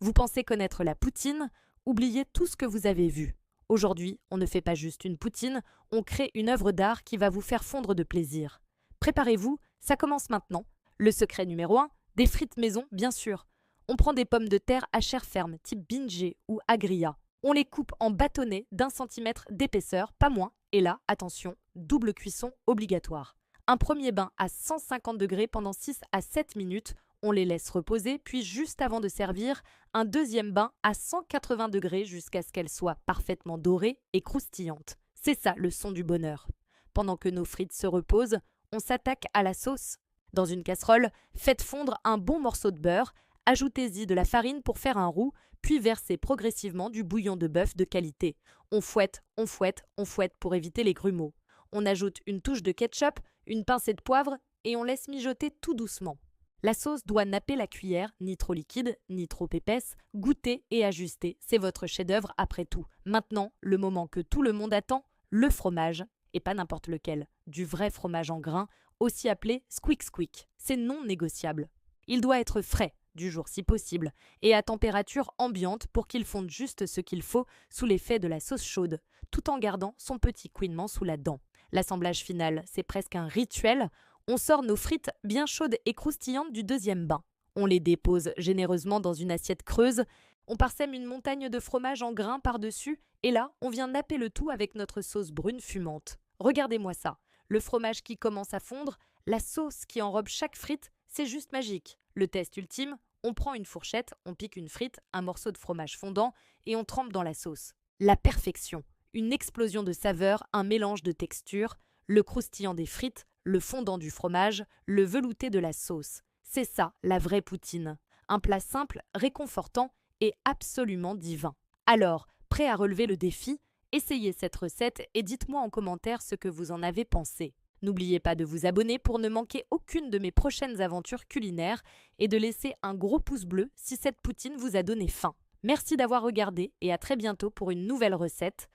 Vous pensez connaître la poutine? Oubliez tout ce que vous avez vu. Aujourd'hui, on ne fait pas juste une poutine, on crée une œuvre d'art qui va vous faire fondre de plaisir. Préparez-vous, ça commence maintenant. Le secret numéro 1, des frites maison, bien sûr. On prend des pommes de terre à chair ferme, type Bingé ou Agria. On les coupe en bâtonnets d'1 centimètre d'épaisseur, pas moins. Et là, attention, double cuisson obligatoire. Un premier bain à 150 degrés pendant 6 à 7 minutes. On les laisse reposer, puis juste avant de servir, un deuxième bain à 180 degrés jusqu'à ce qu'elles soient parfaitement dorées et croustillantes. C'est ça le son du bonheur. Pendant que nos frites se reposent, on s'attaque à la sauce. Dans une casserole, faites fondre un bon morceau de beurre, ajoutez-y de la farine pour faire un roux, puis versez progressivement du bouillon de bœuf de qualité. On fouette, on fouette, on fouette pour éviter les grumeaux. On ajoute une touche de ketchup, une pincée de poivre et on laisse mijoter tout doucement. La sauce doit napper la cuillère, ni trop liquide, ni trop épaisse. Goûtez et ajustez, c'est votre chef-d'œuvre après tout. Maintenant, le moment que tout le monde attend, le fromage, et pas n'importe lequel, du vrai fromage en grains, aussi appelé squeak squeak. C'est non négociable. Il doit être frais, du jour si possible, et à température ambiante pour qu'il fonde juste ce qu'il faut sous l'effet de la sauce chaude, tout en gardant son petit couinement sous la dent. L'assemblage final, c'est presque un rituel. On sort nos frites bien chaudes et croustillantes du deuxième bain. On les dépose généreusement dans une assiette creuse. On parsème une montagne de fromage en grains par-dessus. Et là, on vient napper le tout avec notre sauce brune fumante. Regardez-moi ça. Le fromage qui commence à fondre, la sauce qui enrobe chaque frite, c'est juste magique. Le test ultime, on prend une fourchette, on pique une frite, un morceau de fromage fondant et on trempe dans la sauce. La perfection. Une explosion de saveurs, un mélange de textures, le croustillant des frites, le fondant du fromage, le velouté de la sauce. C'est ça, la vraie poutine. Un plat simple, réconfortant et absolument divin. Alors, prêt à relever le défi? Essayez cette recette et dites-moi en commentaire ce que vous en avez pensé. N'oubliez pas de vous abonner pour ne manquer aucune de mes prochaines aventures culinaires et de laisser un gros pouce bleu si cette poutine vous a donné faim. Merci d'avoir regardé et à très bientôt pour une nouvelle recette.